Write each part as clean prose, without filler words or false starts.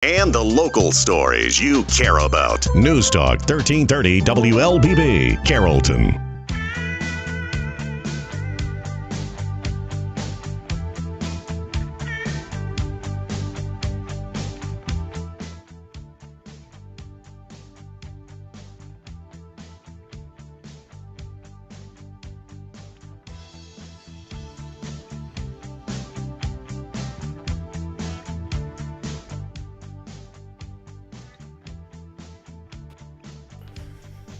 And the local stories you care about. News Talk 1330 WLBB, Carrollton.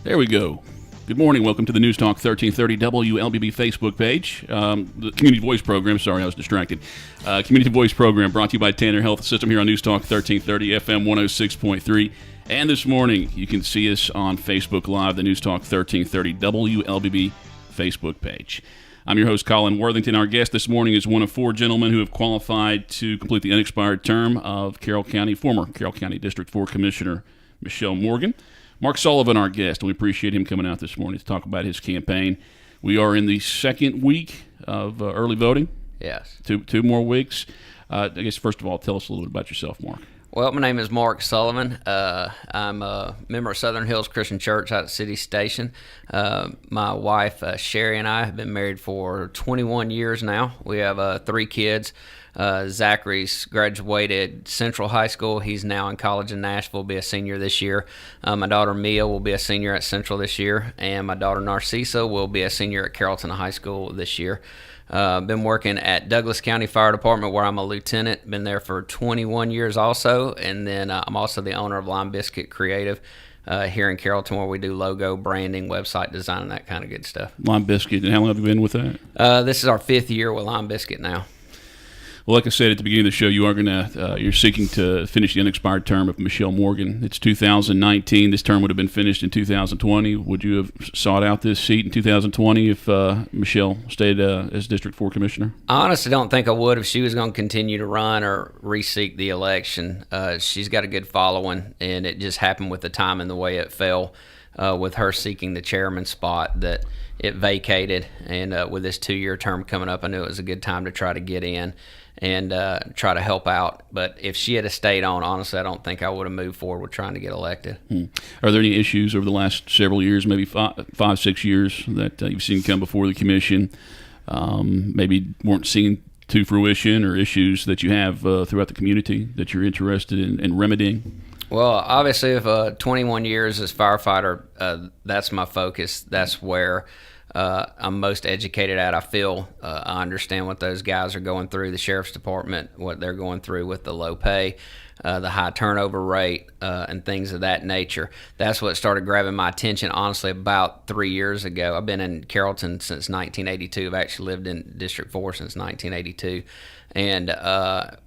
There we go. Good morning. Welcome to the News Talk 1330 WLBB Facebook page. The Community Voice Program. Sorry, I was distracted. Community Voice Program brought to you by Tanner Health System here on News Talk 1330 FM 106.3. And this morning, you can see us on Facebook Live, the News Talk 1330 WLBB Facebook page. I'm your host, Colin Worthington. Our guest this morning is one of four gentlemen who have qualified to complete the unexpired term of former Carroll County District 4 Commissioner Michelle Morgan. Mark Sullivan, our guest, and we appreciate him coming out this morning to talk about his campaign. We are in the second week of early voting. Yes. Two more weeks. I guess, first of all, tell us a little bit about yourself, Mark. Well, my name is Mark Sullivan. I'm a member of Southern Hills Christian Church out at City Station. My wife, Sherry, and I have been married for 21 years now. We have 3 kids. Zachary's graduated Central High School. He's now in college in Nashville, will be a senior this year. My daughter Mia will be a senior at Central this year, and my daughter Narcissa will be a senior at Carrollton High School this year. Been working at Douglas County Fire Department, where I'm a lieutenant. Been there for 21 years also, and then I'm also the owner of Lime Biscuit Creative here in Carrollton, where we do logo, branding, website design, and that kind of good stuff. Lime Biscuit, and how long have you been with that? This is our 5th year with Lime Biscuit now. Well, like I said at the beginning of the show, you're seeking to finish the unexpired term of Michelle Morgan. It's 2019. This term would have been finished in 2020. Would you have sought out this seat in 2020 if Michelle stayed as District 4 Commissioner? I honestly don't think I would if she was going to continue to run or re-seek the election. She's got a good following, and it just happened with the time and the way it fell with her seeking the chairman spot that it vacated. And with this 2-year term coming up, I knew it was a good time to try to get in and try to help out. But if she had stayed on, honestly, I don't think I would have moved forward with trying to get elected. Are there any issues over the last several years, maybe 5-6 years, that you've seen come before the commission, maybe weren't seen to fruition, or issues that you have throughout the community that you're interested in remedying? Well, obviously, if 21 years as firefighter, that's my focus. That's where I'm most educated at. I feel I understand what those guys are going through, the sheriff's department, what they're going through with the low pay, the high turnover rate, and things of that nature. That's what started grabbing my attention, honestly, about 3 years ago. I've been in Carrollton since 1982. I've actually lived in District 4 since 1982. And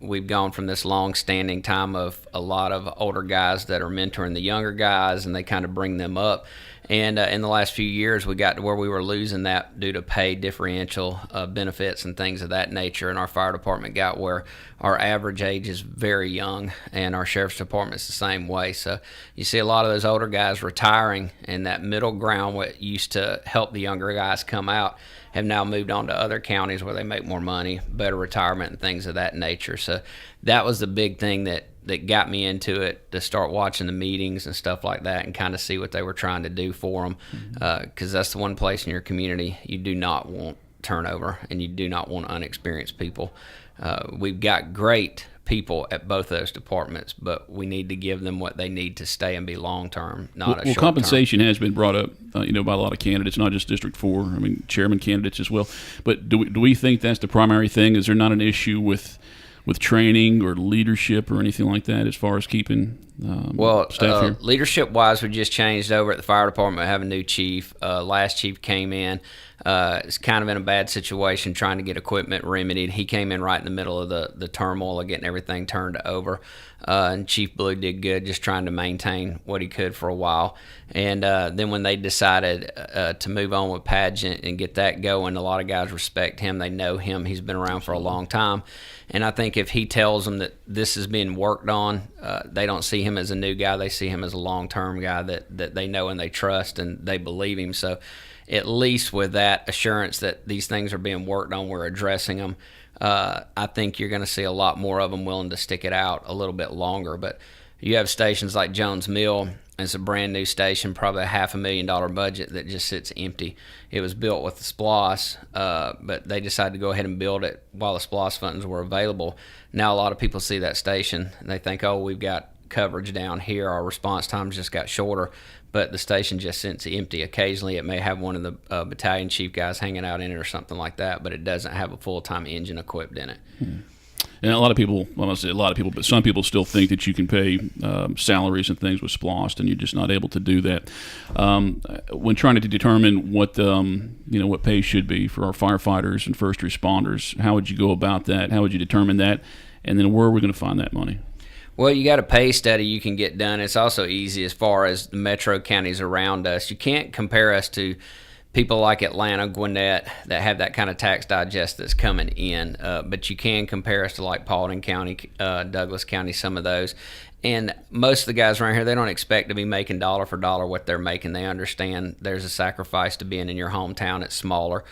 we've gone from this long-standing time of a lot of older guys that are mentoring the younger guys, and they kind of bring them up. And in the last few years, we got to where we were losing that due to pay differential benefits and things of that nature. And our fire department got where our average age is very young, and our sheriff's department's the same way. So you see a lot of those older guys retiring, and that middle ground, what used to help the younger guys come out, have now moved on to other counties where they make more money, better retirement, and things of that nature. So that was the big thing that got me into it, to start watching the meetings and stuff like that and kind of see what they were trying to do for them, because that's the one place in your community you do not want turnover, and you do not want unexperienced people. We've got great people at both those departments, but we need to give them what they need to stay and be long-term, not a short-term. Well, compensation has been brought up, by a lot of candidates, not just District 4. I mean, chairman candidates as well. But do we think that's the primary thing? Is there not an issue with training or leadership or anything like that as far as keeping staff here? Leadership-wise, we just changed over at the fire department. We have a new chief. Last chief came in. Is kind of in a bad situation trying to get equipment remedied. He came in right in the middle of the turmoil of getting everything turned over. And Chief Blue did good, just trying to maintain what he could for a while. And then when they decided to move on with Pageant and get that going, a lot of guys respect him. They know him. He's been around for a long time. And I think if he tells them that this is being worked on, they don't see him as a new guy. They see him as a long-term guy that they know and they trust and they believe him. So at least with that assurance that these things are being worked on, we're addressing them, I think you're going to see a lot more of them willing to stick it out a little bit longer. But you have stations like Jones Mill. It's a brand new station, probably a $500,000 budget that just sits empty. It was built with the SPLOST, but they decided to go ahead and build it while the SPLOST funds were available. Now a lot of people see that station and they think, oh, we've got coverage down here. Our response times just got shorter, but the station just sits empty. Occasionally it may have one of the battalion chief guys hanging out in it or something like that, but it doesn't have a full-time engine equipped in it. And a lot of people, well, I don't say a lot of people, but some people still think that you can pay salaries and things with SPLOST, and you're just not able to do that. When trying to determine what what pay should be for our firefighters and first responders, how would you go about that? How would you determine that? And then where are we going to find that money? Well, you got a pay study you can get done. It's also easy as far as the metro counties around us. You can't compare us to people like Atlanta, Gwinnett, that have that kind of tax digest that's coming in. But you can compare us to like Paulding County, Douglas County, some of those. And most of the guys around here, they don't expect to be making dollar for dollar what they're making. They understand there's a sacrifice to being in your hometown. It's smaller.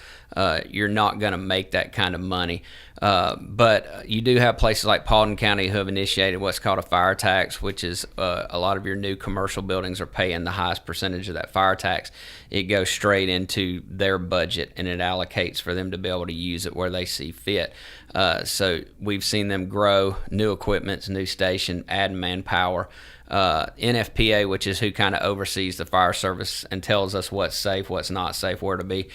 You're not going to make that kind of money. But you do have places like Paulding County who have initiated what's called a fire tax, which is a lot of your new commercial buildings are paying the highest percentage of that fire tax. It goes straight into their budget, and it allocates for them to be able to use it where they see fit. So we've seen them grow new equipment, new station, add manpower. NFPA, which is who kind of oversees the fire service and tells us what's safe, what's not safe, where to be,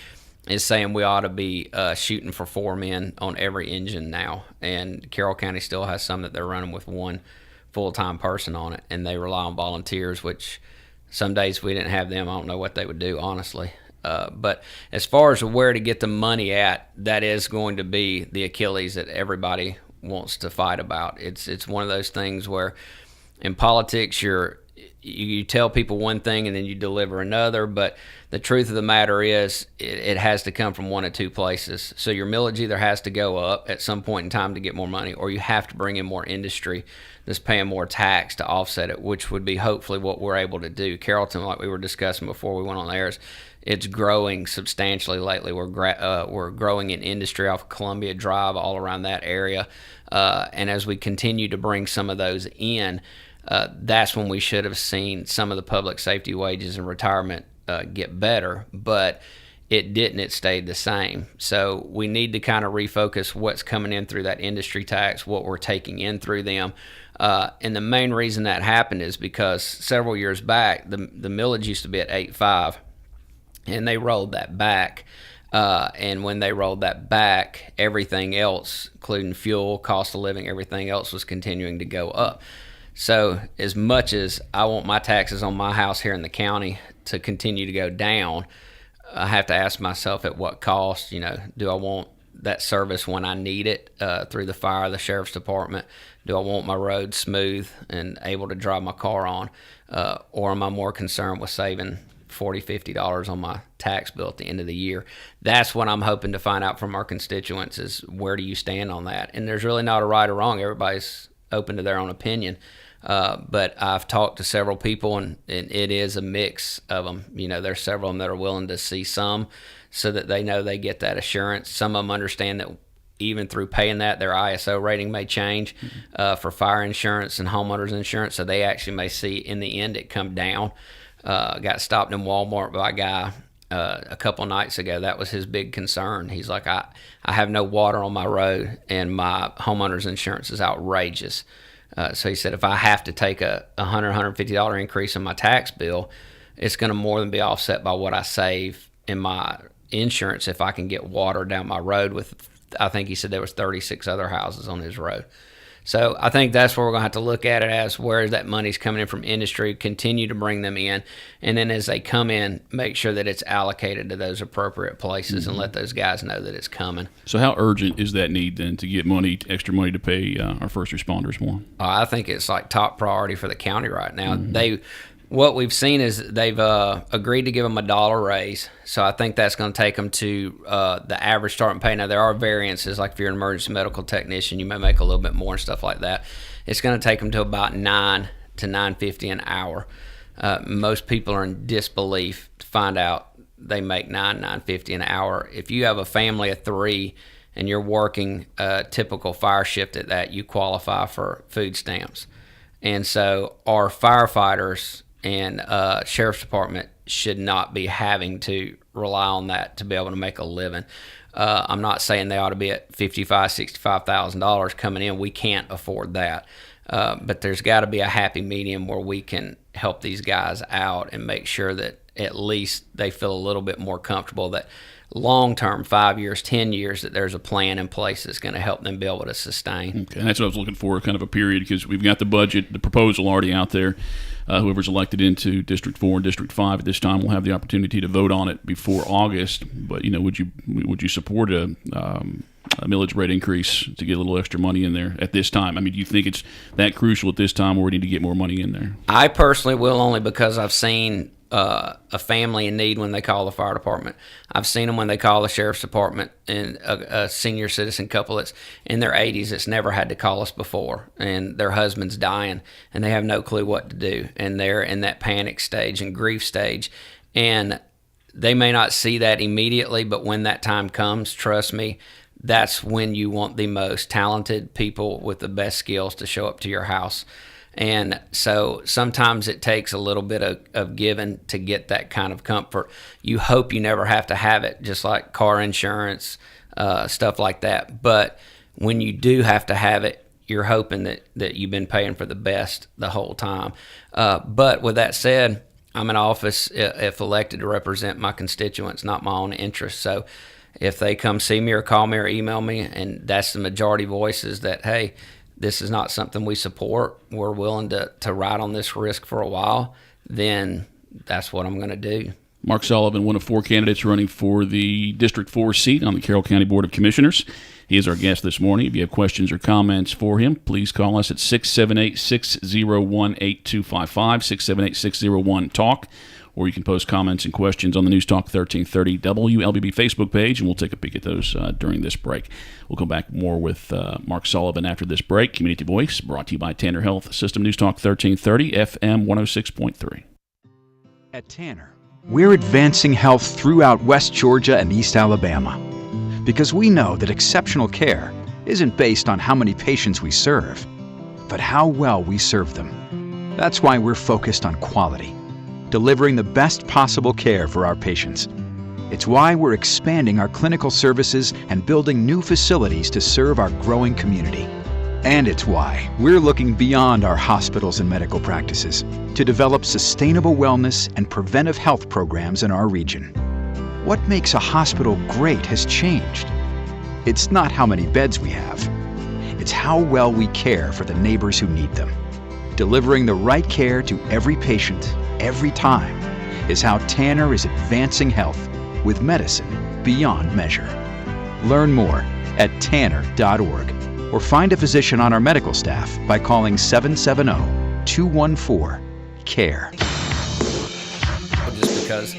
is saying we ought to be shooting for 4 men on every engine now. And Carroll County still has some that they're running with one full-time person on it, and they rely on volunteers, which some days we didn't have them. I don't know what they would do, honestly. But as far as where to get the money at, that is going to be the Achilles that everybody wants to fight about. It's one of those things where in politics you tell people one thing and then you deliver another, but the truth of the matter is it has to come from one of two places. So your millage either has to go up at some point in time to get more money, or you have to bring in more industry that's paying more tax to offset it, which would be hopefully what we're able to do. Carrollton, like we were discussing before we went on the air, it's growing substantially lately. We're growing in industry off of Columbia Drive, all around that area. And as we continue to bring some of those in, that's when we should have seen some of the public safety wages and retirement get better. But it didn't. It stayed the same. So we need to kind of refocus what's coming in through that industry tax, what we're taking in through them. And the main reason that happened is because several years back, the millage used to be at 8.5. And they rolled that back. And when they rolled that back, everything else, including fuel, cost of living, everything else was continuing to go up. So as much as I want my taxes on my house here in the county to continue to go down, I have to ask myself at what cost. Do I want that service when I need it through the fire, the sheriff's department? Do I want my road smooth and able to drive my car on? Or am I more concerned with saving $40, $50 on my tax bill at the end of the year? That's what I'm hoping to find out from our constituents is where do you stand on that? And there's really not a right or wrong. Everybody's open to their own opinion. But I've talked to several people, and it is a mix of them. There's several of them that are willing to see some so that they know they get that assurance. Some of them understand that even through paying that, their ISO rating may change for fire insurance and homeowners insurance, so they actually may see in the end it come down. Got stopped in Walmart by a guy a couple nights ago. That was his big concern. He's like, I have no water on my road, and my homeowner's insurance is outrageous. So he said, if I have to take a $100, $150 increase in my tax bill, it's going to more than be offset by what I save in my insurance if I can get water down my road with, I think he said there was 36 other houses on his road. So I think that's where we're going to have to look at it as where that money's coming in from industry, continue to bring them in, and then as they come in, make sure that it's allocated to those appropriate places and let those guys know that it's coming. So how urgent is that need then to get extra money to pay our first responders more? I think it's like top priority for the county right now. What we've seen is they've agreed to give them $1 raise, so I think that's going to take them to the average starting pay. Now, there are variances, like if you're an emergency medical technician, you may make a little bit more and stuff like that. It's going to take them to about $9 to $9.50 an hour. Most people are in disbelief to find out they make $9.50 an hour. If you have a family of 3 and you're working a typical fire shift at that, you qualify for food stamps. And so our firefighters and sheriff's department should not be having to rely on that to be able to make a living. I'm not saying they ought to be at $55,000, $65,000 coming in. We can't afford that. But there's got to be a happy medium where we can help these guys out and make sure that at least they feel a little bit more comfortable that long-term, 5 years, 10 years, that there's a plan in place that's going to help them be able to sustain. Okay, and that's what I was looking for, kind of a period, because we've got the budget, the proposal already out there. Whoever's elected into District 4 and District 5 at this time will have the opportunity to vote on it before August. But, would you support a millage rate increase to get a little extra money in there at this time? I mean, do you think it's that crucial at this time, or we need to get more money in there? I personally will, only because I've seen a family in need when they call the fire department. I've seen them when they call the sheriff's department, and a senior citizen couple that's in their 80s that's never had to call us before, and their husband's dying, and they have no clue what to do, and they're in that panic stage and grief stage, and they may not see that immediately, but when that time comes, trust me, that's when you want the most talented people with the best skills to show up to your house. And so sometimes it takes a little bit of giving to get that kind of comfort. You hope you never have to have it, just like car insurance, stuff like that. But when you do have to have it, you're hoping that you've been paying for the best the whole time. But with that said, I'm in office if elected to represent my constituents, not my own interests. So if they come see me or call me or email me, and that's the majority voices that, hey, this is not something we support, we're willing to ride on this risk for a while, then that's what I'm going to do. Mark Sullivan, one of 4 candidates running for the District 4 seat on the Carroll County Board of Commissioners. He is our guest this morning. If you have questions or comments for him, please call us at 678-601-8255, 678-601-TALK, or you can post comments and questions on the News Talk 1330 WLBB Facebook page, and we'll take a peek at those during this break. We'll come back more with Mark Sullivan after this break. Community Voice, brought to you by Tanner Health System, News Talk 1330, FM 106.3. At Tanner, we're advancing health throughout West Georgia and East Alabama, because we know that exceptional care isn't based on how many patients we serve, but how well we serve them. That's why we're focused on quality, delivering the best possible care for our patients. It's why we're expanding our clinical services and building new facilities to serve our growing community. And it's why we're looking beyond our hospitals and medical practices to develop sustainable wellness and preventive health programs in our region. What makes a hospital great has changed. It's not how many beds we have. It's how well we care for the neighbors who need them. Delivering the right care to every patient, every time, is how Tanner is advancing health with medicine beyond measure. Learn more at tanner.org or find a physician on our medical staff by calling 770-214-CARE. Just because.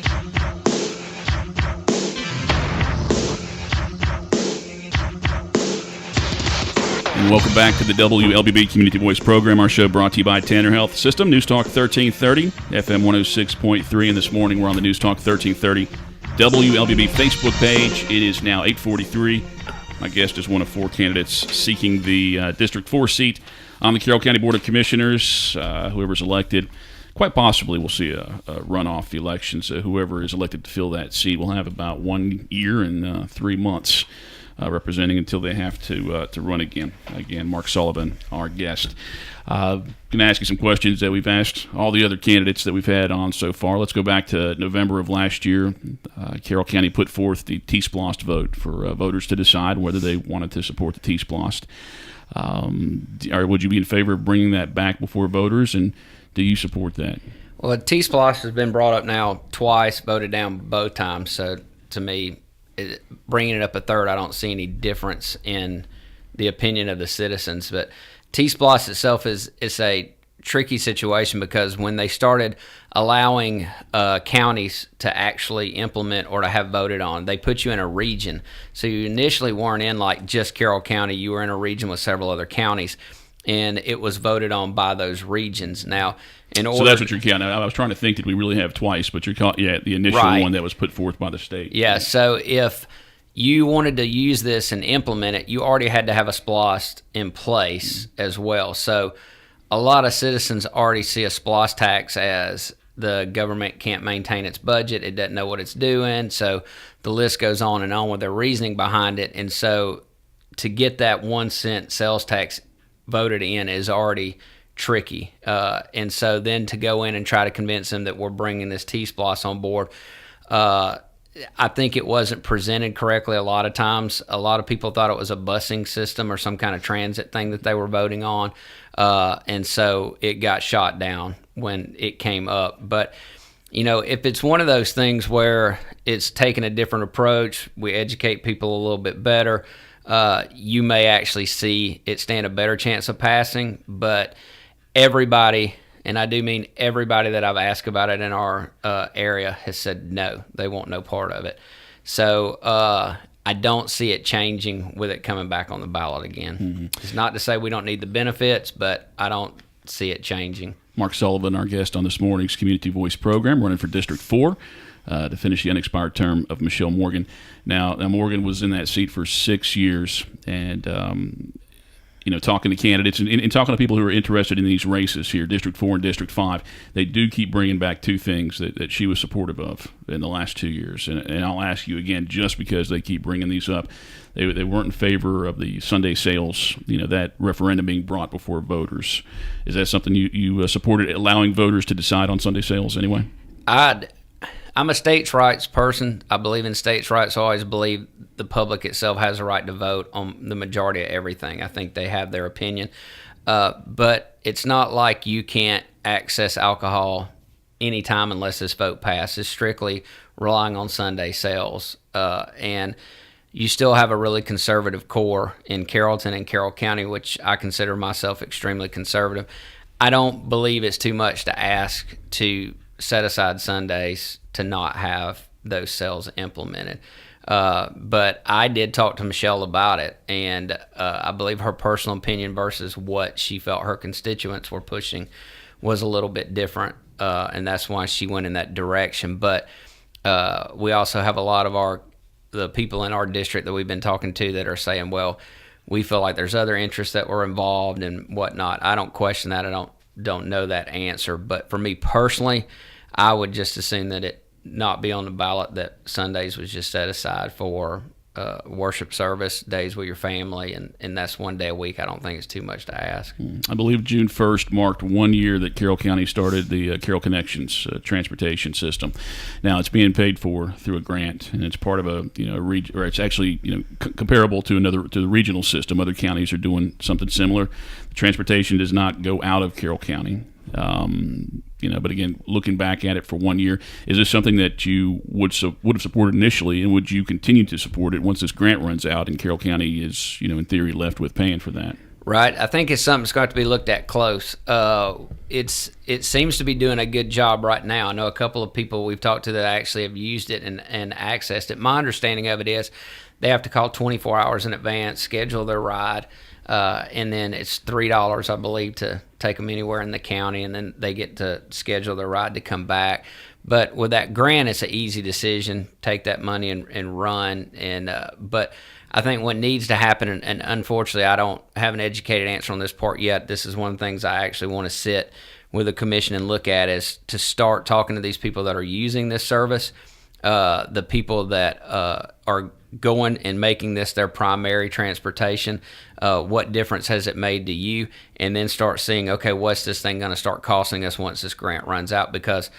And welcome back to the WLBB Community Voice program. Our show brought to you by Tanner Health System, News Talk 1330, FM 106.3. And this morning we're on the News Talk 1330 WLBB Facebook page. It is now 8:43. My guest is one of 4 candidates seeking the District 4 seat on the Carroll County Board of Commissioners. Whoever's elected, quite possibly we'll see a runoff election. So whoever is elected to fill that seat will have about 1 year and 3 months representing until they have to run again. Again, Mark Sullivan, our guest. Going to ask you some questions that we've asked all the other candidates that we've had on so far. Let's go back to November of last year. Carroll County put forth the T-Splost vote for voters to decide whether they wanted to support the T-Splost. Would you be in favor of bringing that back before voters, and do you support that? Well, T-Splost has been brought up now twice, voted down both times. So to me, bringing it up a third, I don't see any difference in the opinion of the citizens. But T-Splost itself is a tricky situation, because when they started allowing counties to actually implement or to have voted on, they put you in a region. So you initially weren't in like just Carroll County, you were in a region with several other counties, and it was voted on by those regions. Now, so that's what you're counting. I was trying to think, did we really have twice? But you're the initial one that was put forth by the state. Yeah. So if you wanted to use this and implement it, you already had to have a SPLOST in place as well. So a lot of citizens already see a SPLOST tax as the government can't maintain its budget, it doesn't know what it's doing, so the list goes on and on with their reasoning behind it. And so to get that 1 cent sales tax voted in is already tricky. And so then to go in and try to convince them that we're bringing this T-SPLOST on board, I think it wasn't presented correctly a lot of times. A lot of people thought it was a busing system or some kind of transit thing that they were voting on. And so it got shot down when it came up. But, if it's one of those things where it's taking a different approach, we educate people a little bit better, you may actually see it stand a better chance of passing. But everybody, and I do mean everybody that I've asked about it in our area, has said no, they want no part of it. So I don't see it changing with it coming back on the ballot again. Mm-hmm. It's not to say we don't need the benefits, but I don't see it changing. Mark Sullivan, our guest on this morning's Community Voice program, running for District 4 to finish the unexpired term of Michelle Morgan. Now Morgan was in that seat for 6 years, and talking to candidates and talking to people who are interested in these races here, District 4 and District 5, they do keep bringing back two things that she was supportive of in the last 2 years. And I'll ask you again, just because they keep bringing these up, they weren't in favor of the Sunday sales, that referendum being brought before voters. Is that something you supported, allowing voters to decide on Sunday sales anyway? I'm a states' rights person. I believe in states' rights. I always believe the public itself has a right to vote on the majority of everything. I think they have their opinion. But it's not like you can't access alcohol anytime unless this vote passes, strictly relying on Sunday sales. And you still have a really conservative core in Carrollton and Carroll County, which I consider myself extremely conservative. I don't believe it's too much to ask to set aside Sundays to not have those sales implemented. But I did talk to Michelle about it, and I believe her personal opinion versus what she felt her constituents were pushing was a little bit different, and that's why she went in that direction. But we also have a lot of the people in our district that we've been talking to that are saying, well, we feel like there's other interests that were involved and whatnot. I don't question that. I don't know that answer. But for me personally, I would just assume that it not be on the ballot, that Sundays was just set aside for worship service, days with your family, and that's 1 day a week. I don't think it's too much to ask. I believe June 1st marked 1 year that Carroll County started the Carroll Connections transportation system. Now it's being paid for through a grant, and it's part of a or it's actually comparable to the regional system. Other counties are doing something similar. The transportation does not go out of Carroll County. But again, looking back at it for 1 year, is this something that you would have supported initially, and would you continue to support it once this grant runs out and Carroll County is, in theory, left with paying for that? Right. I think it's something that's got to be looked at close. It seems to be doing a good job right now. I know a couple of people we've talked to that actually have used it and accessed it. My understanding of it is they have to call 24 hours in advance, schedule their ride, and then it's $3, I believe, to take them anywhere in the county, and then they get to schedule their ride to come back. But with that grant, it's an easy decision. Take that money and run. But I think what needs to happen, and unfortunately I don't have an educated answer on this part yet, this is one of the things I actually want to sit with the commission and look at, is to start talking to these people that are using this service, the people that are going and making this their primary transportation. What difference has it made to you? And then start seeing, okay, what's this thing going to start costing us once this grant runs out? Because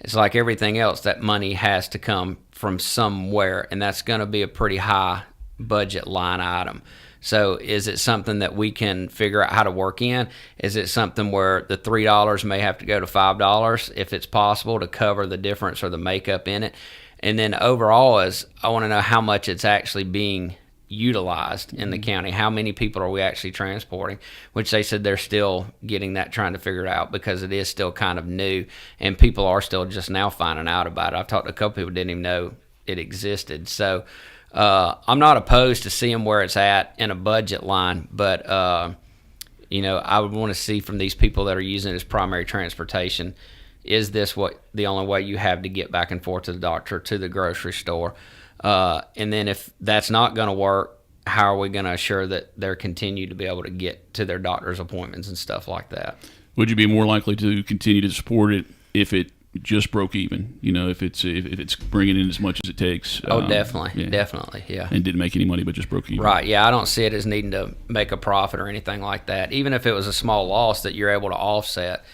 it's like everything else, that money has to come from somewhere, and that's going to be a pretty high budget line item. So is it something that we can figure out how to work in? Is it something where the $3 may have to go to $5 if it's possible to cover the difference or the makeup in it? And then overall, I want to know how much it's actually being utilized in the county. How many people are we actually transporting? Which they said they're still getting that, trying to figure it out, because it is still kind of new, and people are still just now finding out about it. I've talked to a couple people who didn't even know it existed. So I'm not opposed to seeing where it's at in a budget line, but I would want to see from these people that are using it as primary transportation, is this the only way you have to get back and forth to the doctor, to the grocery store? And then if that's not going to work, how are we going to assure that they're continue to be able to get to their doctor's appointments and stuff like that? Would you be more likely to continue to support it if it just broke even? If it's bringing in as much as it takes. Definitely, yeah. definitely, yeah. And didn't make any money, but just broke even. Right, yeah. I don't see it as needing to make a profit or anything like that. Even if it was a small loss that you're able to offset,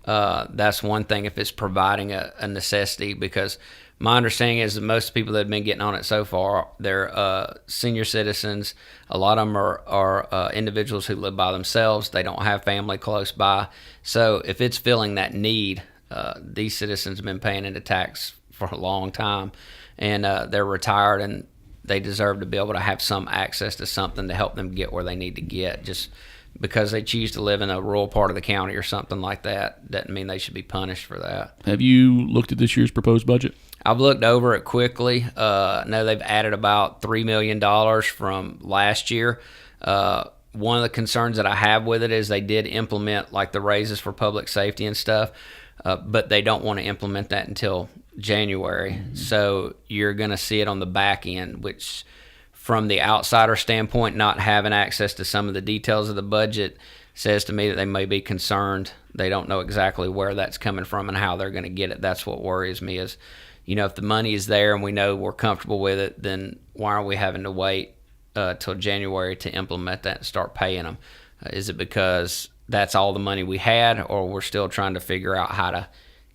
that's one thing if it's providing a necessity, because my understanding is that most people that have been getting on it so far, they're senior citizens. A lot of them are individuals who live by themselves. They don't have family close by. So if it's filling that need, these citizens have been paying into tax for a long time, and they're retired, and they deserve to be able to have some access to something to help them get where they need to get. Just because they choose to live in a rural part of the county or something like that doesn't mean they should be punished for that. Have you looked at this year's proposed budget? I've looked over it quickly. I know they've added about $3 million from last year. One of the concerns that I have with it is they did implement like the raises for public safety and stuff, but they don't want to implement that until January. Mm-hmm. So you're going to see it on the back end, which from the outsider standpoint, not having access to some of the details of the budget says to me that they may be concerned. They don't know exactly where that's coming from and how they're going to get it. That's what worries me is, if the money is there and we know we're comfortable with it, then why are we having to wait till January to implement that and start paying them? Is it because that's all the money we had, or we're still trying to figure out how to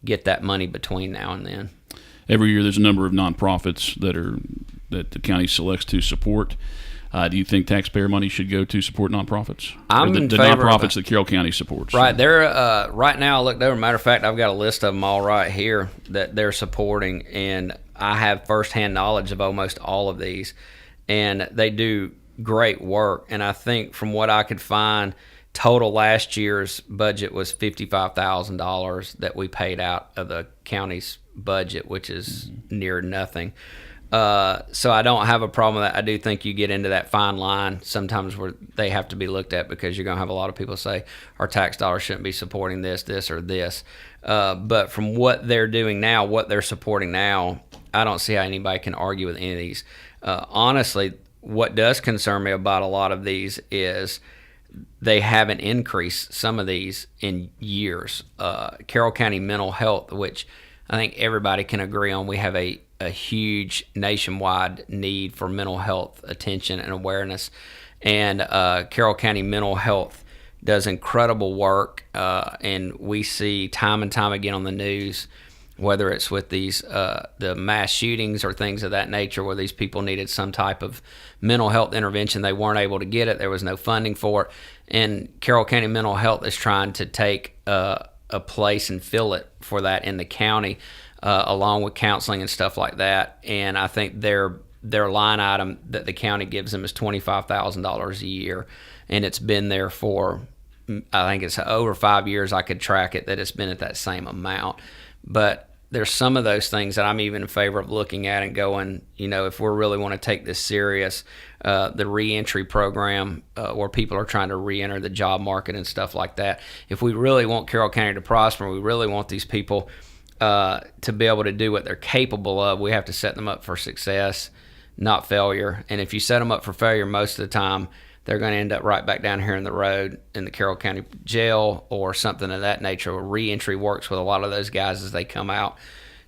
get that money between now and then? Every year there's a number of nonprofits that the county selects to support. Do you think taxpayer money should go to support nonprofits? I'm in favor nonprofits that Carroll County supports. Right. They're right now I looked over. Matter of fact, I've got a list of them all right here that they're supporting, and I have firsthand knowledge of almost all of these, and they do great work. And I think from what I could find, total last year's budget was $55,000 that we paid out of the county's budget, which is near nothing. So I don't have a problem with that. I do think you get into that fine line sometimes where they have to be looked at, because you're going to have a lot of people say our tax dollars shouldn't be supporting this, or this. But from what they're doing now, what they're supporting now, I don't see how anybody can argue with any of these. Honestly, what does concern me about a lot of these is they haven't increased some of these in years. Carroll County Mental Health, which I think everybody can agree on, we have a huge nationwide need for mental health attention and awareness. And Carroll County Mental Health does incredible work, and we see time and time again on the news, whether it's with these the mass shootings or things of that nature, where these people needed some type of mental health intervention. They weren't able to get it. There was no funding for it. And Carroll County Mental Health is trying to take a place and fill it for that in the county, along with counseling and stuff like that. And I think their line item that the county gives them is $25,000 a year, and it's been there for, I think it's over 5 years. I could track it that it's been at that same amount. But there's some of those things that I'm even in favor of looking at and going, if we really want to take this serious, the reentry program, where people are trying to reenter the job market and stuff like that. If we really want Carroll County to prosper, we really want these people to be able to do what they're capable of, we have to set them up for success, not failure. And if you set them up for failure, most of the time they're going to end up right back down here in the road in the Carroll County Jail or something of that nature. Reentry works with a lot of those guys as they come out,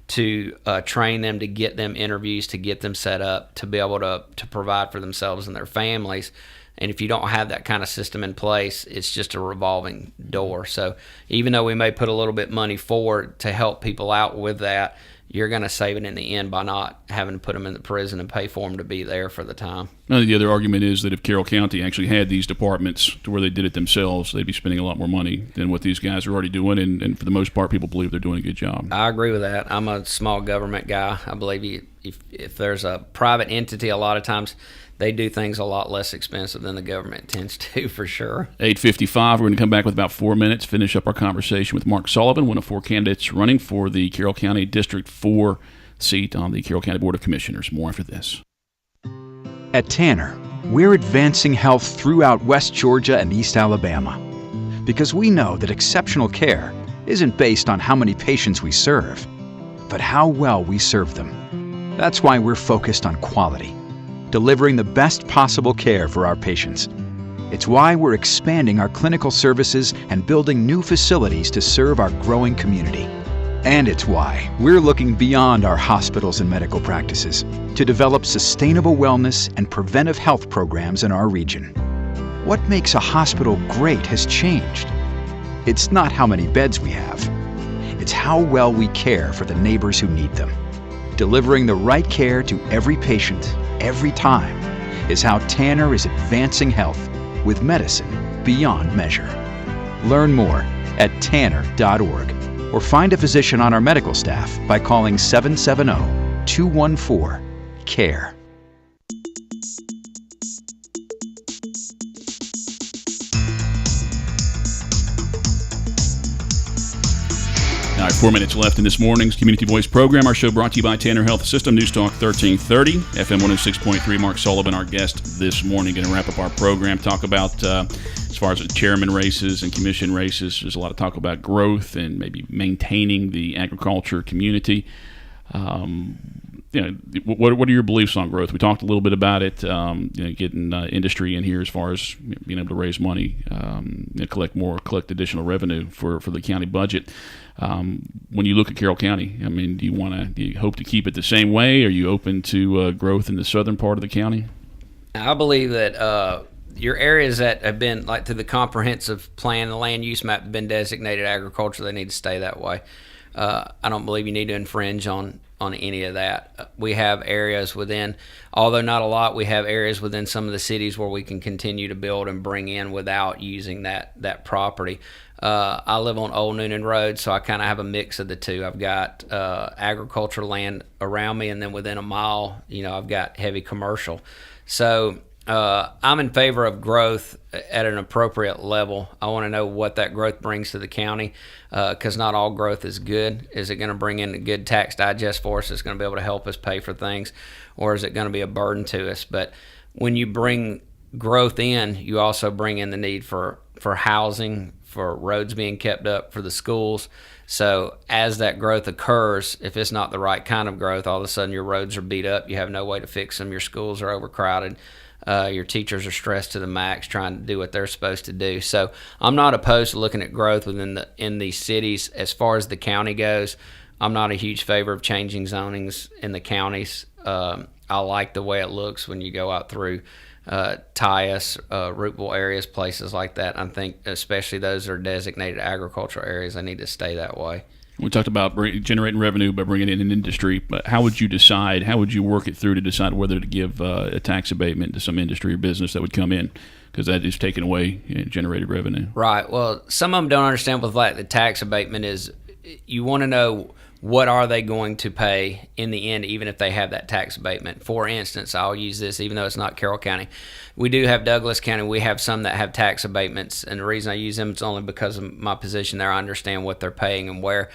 to train them, to get them interviews, to get them set up, to be able to provide for themselves and their families. And if you don't have that kind of system in place, it's just a revolving door. So even though we may put a little bit money forward to help people out with that, you're going to save it in the end by not having to put them in the prison and pay for them to be there for the time. The other argument is that if Carroll County actually had these departments to where they did it themselves, they'd be spending a lot more money than what these guys are already doing, and for the most part, people believe they're doing a good job. I agree with that. I'm a small government guy. I believe if there's a private entity, a lot of times they do things a lot less expensive than the government tends to, for sure. 8:55, we're going to come back with about 4 minutes, finish up our conversation with Mark Sullivan, one of 4 candidates running for the Carroll County District 4 seat on the Carroll County Board of Commissioners. More after this. At Tanner, we're advancing health throughout West Georgia and East Alabama, because we know that exceptional care isn't based on how many patients we serve, but how well we serve them. That's why we're focused on quality, delivering the best possible care for our patients. It's why we're expanding our clinical services and building new facilities to serve our growing community. And it's why we're looking beyond our hospitals and medical practices to develop sustainable wellness and preventive health programs in our region. What makes a hospital great has changed. It's not how many beds we have. It's how well we care for the neighbors who need them. Delivering the right care to every patient, every time, is how Tanner is advancing health with medicine beyond measure. Learn more at tanner.org or find a physician on our medical staff by calling 770-214-CARE. All right, 4 minutes left in this morning's Community Voice program. Our show brought to you by Tanner Health System, News Talk 1330, FM 106.3. Mark Sullivan, our guest this morning. Going to wrap up our program, talk about, as far as the chairman races and commission races, there's a lot of talk about growth and maybe maintaining the agriculture community. What are your beliefs on growth? We talked a little bit about it, getting industry in here as far as being able to raise money, collect additional revenue for the county budget. When you look at Carroll County, I mean, do you hope to keep it the same way? Are you open to growth in the southern part of the county? I believe that your areas that have been, like through the comprehensive plan, the land use map, have been designated agriculture, they need to stay that way. I don't believe you need to infringe on any of that. We have areas within, although not a lot, we have areas within some of the cities where we can continue to build and bring in without using that property. I live on Old Noonan Road, so I kind of have a mix of the two. I've got agricultural land around me, and then within a mile, I've got heavy commercial. So I'm in favor of growth at an appropriate level. I want to know what that growth brings to the county, because not all growth is good. Is it going to bring in a good tax digest for us that's going to be able to help us pay for things, or is it going to be a burden to us? But when you bring growth in, you also bring in the need for housing, for roads being kept up, for the schools. So as that growth occurs, if it's not the right kind of growth, all of a sudden your roads are beat up, you have no way to fix them, your schools are overcrowded, your teachers are stressed to the max trying to do what they're supposed to do. So I'm not opposed to looking at growth in these cities. As far as the county goes, I'm not a huge favor of changing zonings in the counties. I like the way it looks when you go out through Tyus, Rooteville areas, places like that. I think especially those that are designated agricultural areas, they need to stay that way. We talked about generating revenue by bringing in an industry, but how would you work it through to decide whether to give a tax abatement to some industry or business that would come in? Because that is taking away generated revenue. Right. Well, some of them don't understand what the tax abatement is. You want to know what are they going to pay in the end, even if they have that tax abatement. For instance, I'll use this, even though it's not Carroll County. We do have Douglas County. We have some that have tax abatements, and the reason I use them is only because of my position there. I understand what they're paying and where.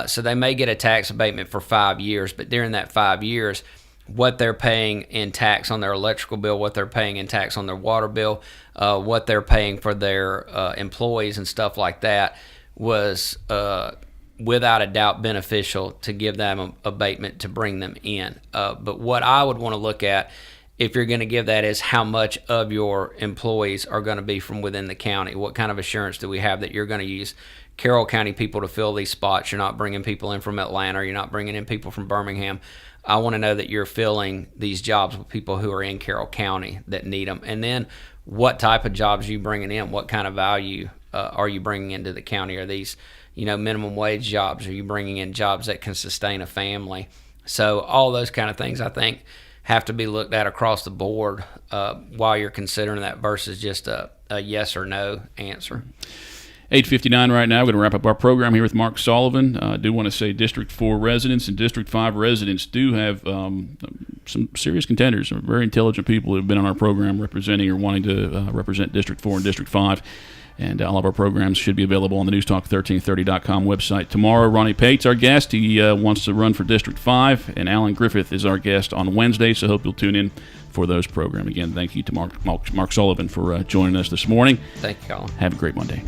So they may get a tax abatement for 5 years, but during that 5 years, what they're paying in tax on their electrical bill, what they're paying in tax on their water bill, what they're paying for their employees and stuff like that was without a doubt beneficial to give them an abatement to bring them in. But what I would want to look at, if you're going to give that, is how much of your employees are going to be from within the county. What kind of assurance do we have that you're going to use Carroll County people to fill these spots? You're not bringing people in from Atlanta. You're not bringing in people from Birmingham. I want to know that you're filling these jobs with people who are in Carroll County that need them. And then what type of jobs are you bringing in? What kind of value are you bringing into the county? Are these minimum wage jobs? Are you bringing in jobs that can sustain a family? So all those kind of things, I think, have to be looked at across the board while you're considering that versus just a yes or no answer. 8:59 right now. We're going to wrap up our program here with Mark Sullivan. I do want to say District 4 residents and District 5 residents do have some serious contenders, some very intelligent people who have been on our program representing or wanting to represent District 4 and District 5. And all of our programs should be available on the newstalk1330.com website. Tomorrow, Ronnie Pate's our guest. He wants to run for District 5. And Alan Griffith is our guest on Wednesday, so hope you'll tune in for those programs. Again, thank you to Mark Sullivan for joining us this morning. Thank you, Colin. Have a great Monday.